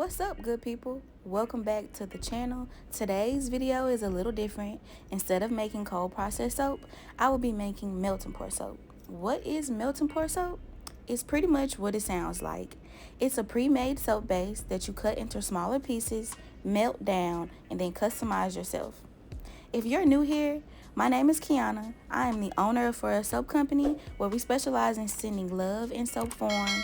What's up, good people? Welcome back to the channel. Today's video is a little different. Instead of making cold process soap, I will be making melt and pour soap. What is melt and pour soap? It's pretty much what it sounds like. It's a pre-made soap base that you cut into smaller pieces, melt down, and then customize yourself. If you're new here, my name is Kiana. I am the owner for a soap company where we specialize in sending love in soap form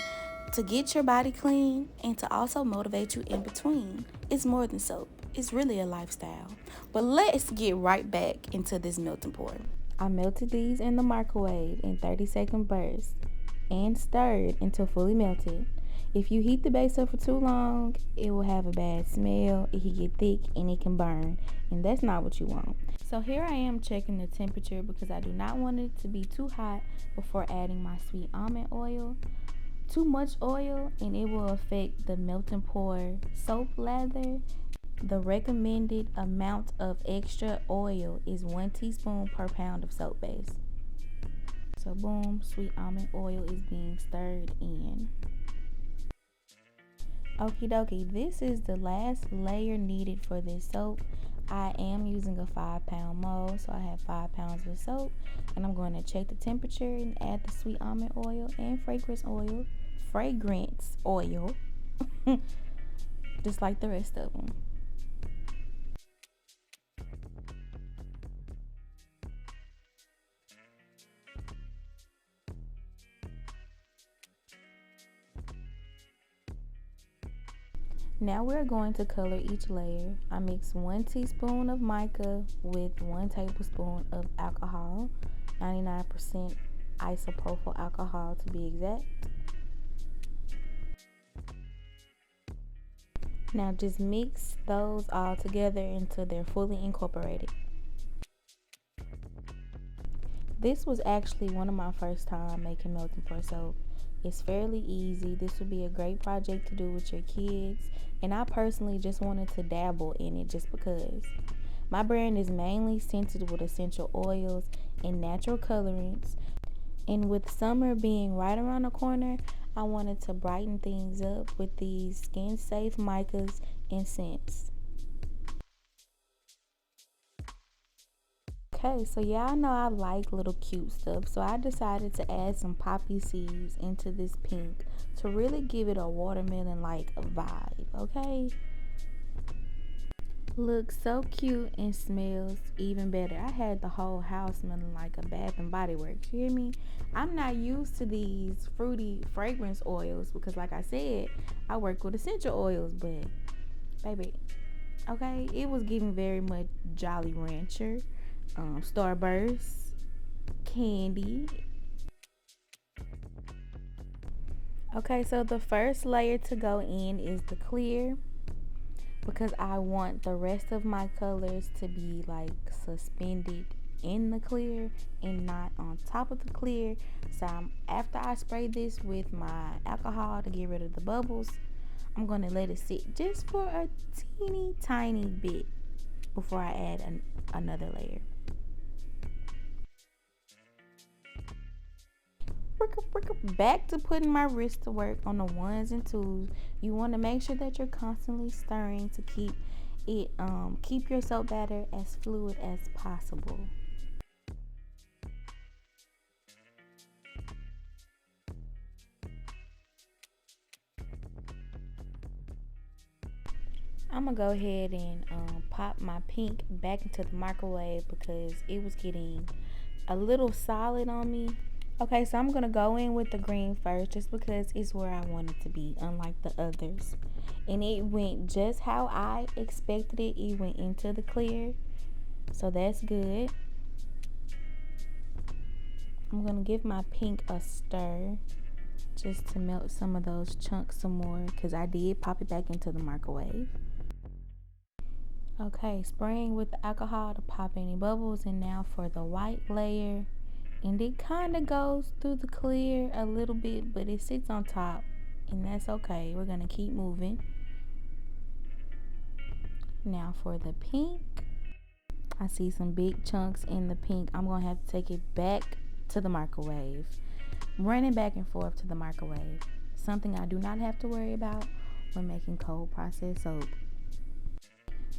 to get your body clean and to also motivate you in between. It's more than soap. It's really a lifestyle. But let's get right back into this melt and pour. I melted these in the microwave in 30-second bursts and stirred until fully melted. If you heat the base up for too long, it will have a bad smell, it can get thick, and it can burn, and that's not what you want. So here I am checking the temperature because I do not want it to be too hot before adding my sweet almond oil. Too much oil and it will affect the melt and pour soap lather. The recommended amount of extra oil is 1 teaspoon per pound of soap base. So boom, sweet almond oil is being stirred in. Okie dokie, this is the last layer needed for this soap. I am using a 5-pound mold, so I have 5 pounds of soap, and I'm going to check the temperature and add the sweet almond oil and fragrance oil, just like the rest of them. Now we're going to color each layer. I mix 1 teaspoon of mica with 1 tablespoon of alcohol, 99% isopropyl alcohol to be exact. Now just mix those all together until they're fully incorporated. This was actually one of my first time making melt and pour soap. It's fairly easy. This would be a great project to do with your kids, and I personally just wanted to dabble in it just because. My brand is mainly scented with essential oils and natural colorants, and with summer being right around the corner, I wanted to brighten things up with these skin safe micas and scents. Okay, so y'all know I like little cute stuff, so I decided to add some poppy seeds into this pink to really give it a watermelon-like vibe, okay? Looks so cute and smells even better. I had the whole house smelling like a Bath and Body Works, you hear me? I'm not used to these fruity fragrance oils because like I said, I work with essential oils, but baby, okay, it was giving very much Jolly Rancher. Starburst, candy. Okay, so the first layer to go in is the clear because I want the rest of my colors to be like suspended in the clear and not on top of the clear. So after I spray this with my alcohol to get rid of the bubbles, I'm going to let it sit just for a teeny tiny bit before I add another layer. Back to putting my wrist to work on the ones and twos. You want to make sure that you're constantly stirring to keep it keep your soap batter as fluid as possible. I'm gonna go ahead and pop my pink back into the microwave because it was getting a little solid on me. Okay, so I'm gonna go in with the green first just because it's where I want it to be, unlike the others. And it went just how I expected it. It went into the clear, so that's good. I'm gonna give my pink a stir just to melt some of those chunks some more because I did pop it back into the microwave. Okay, spraying with the alcohol to pop any bubbles, and now for the white layer. And it kind of goes through the clear a little bit, but it sits on top, and that's okay. We're going to keep moving. Now for the pink, I see some big chunks in the pink. I'm going to have to take it back to the microwave. Running back and forth to the microwave. Something I do not have to worry about when making cold process soap.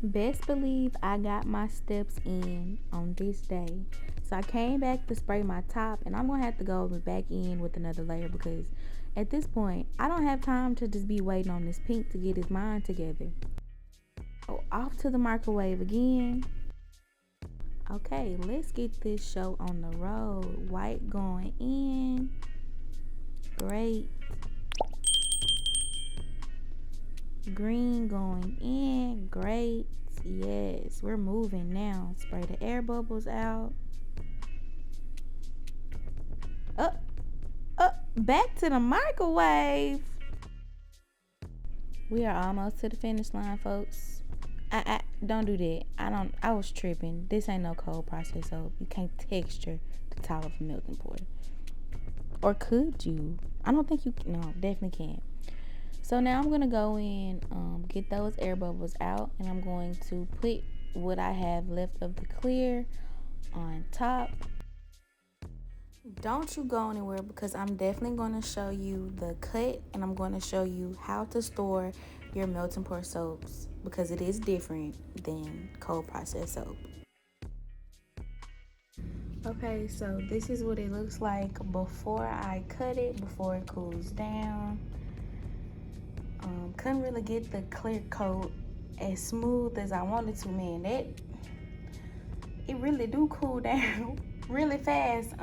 Best believe I got my steps in on this day. So I came back to spray my top, and I'm going to have to go back in with another layer because at this point, I don't have time to just be waiting on this pink to get his mind together. So off to the microwave again. Okay, let's get this show on the road. White going in. Great. Green going in. Great. Yes, we're moving now. Spray the air bubbles out. Back to the microwave. We are almost to the finish line, folks. I don't do that. I was tripping. This ain't no cold process soap. You can't texture the top of a melting pour. Or could you? I don't think you can. No, definitely can't. So now I'm gonna go in, get those air bubbles out, and I'm going to put what I have left of the clear on top. Don't you go anywhere because I'm definitely going to show you the cut, and I'm going to show you how to store your melt and pour soaps because it is different than cold process soap. Okay, so this is what it looks like before I cut it, before it cools down. Couldn't really get the clear coat as smooth as I wanted to, man. It really do cool down really fast.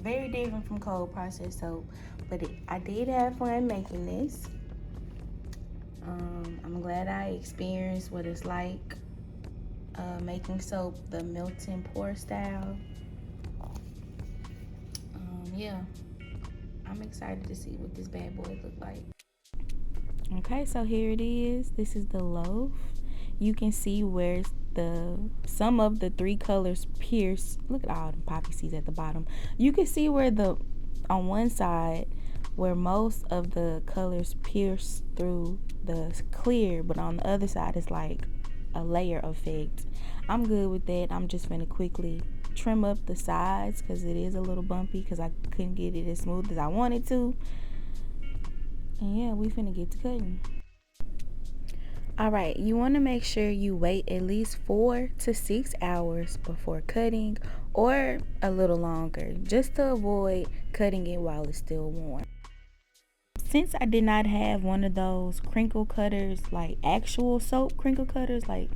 Very different from cold process soap, but I did have fun making this. I'm glad I experienced what it's like making soap the melt and pour style. Yeah, I'm excited to see what this bad boy look like. Okay, so here it is. This is the loaf. You can see where some of the three colors pierce. Look at all the poppy seeds at the bottom. You can see where on one side where most of the colors pierce through the clear, but on the other side it's like a layer effect. I'm good with that. I'm just gonna quickly trim up the sides because it is a little bumpy because I couldn't get it as smooth as I wanted to. And yeah, we finna get to cutting. Alright, you want to make sure you wait at least 4 to 6 hours before cutting, or a little longer, just to avoid cutting it while it's still warm. Since I did not have one of those crinkle cutters, like actual soap crinkle cutters, like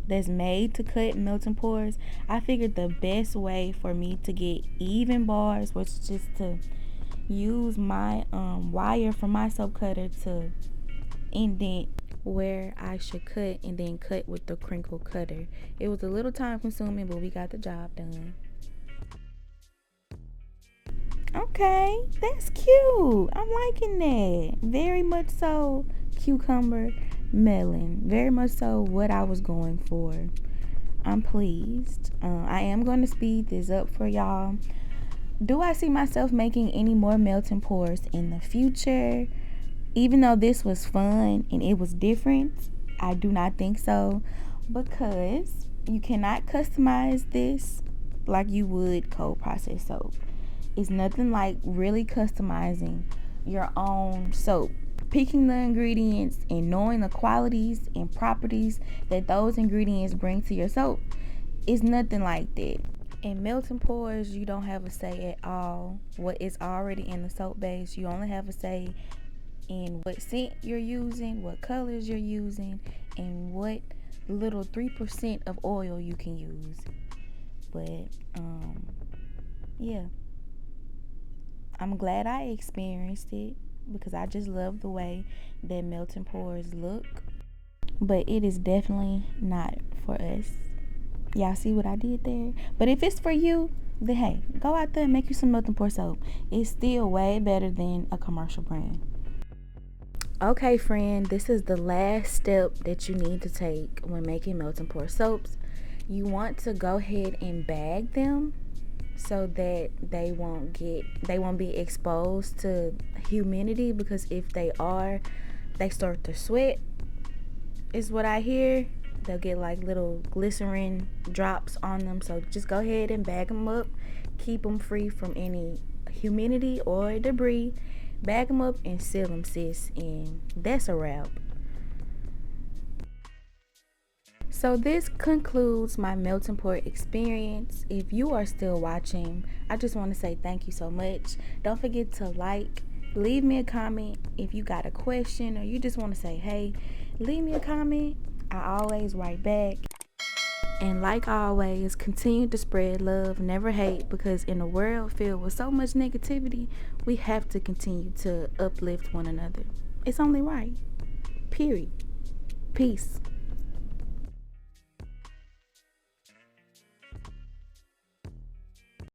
that's made to cut melt and pours, I figured the best way for me to get even bars was just to use my wire from my soap cutter to indent where I should cut and then cut with the crinkle cutter. It was a little time consuming, but we got the job done. Okay, that's cute. I'm liking that. Very much so cucumber melon. Very much so what I was going for. I'm pleased. I am going to speed this up for y'all. Do I see myself making any more melt and pours in the future? Even though this was fun and it was different, I do not think so, because you cannot customize this like you would cold process soap. It's nothing like really customizing your own soap. Picking the ingredients and knowing the qualities and properties that those ingredients bring to your soap is nothing like that. In melt and pours, you don't have a say at all. What is already in the soap base, you only have a say in what scent you're using, what colors you're using, and what little 3% of oil you can use. But yeah, I'm glad I experienced it because I just love the way that melt and pours look. But it is definitely not for us. Y'all see what I did there? But if it's for you, then hey, go out there and make you some melt and pour soap. It's still way better than a commercial brand. Okay, friend, this is the last step that you need to take when making melt and pour soaps. You want to go ahead and bag them so that they won't be exposed to humidity, because if they are, they start to sweat, is what I hear. They'll get like little glycerin drops on them. So just go ahead and bag them up. Keep them free from any humidity or debris. Bag them up and seal them, sis. And that's a wrap. So this concludes my melting pot experience. If you are still watching, I just want to say thank you so much. Don't forget to like, leave me a comment if you got a question or you just want to say hey, leave me a comment. I always write back. And like always, continue to spread love, never hate, because in a world filled with so much negativity, we have to continue to uplift one another. It's only right. Period. Peace.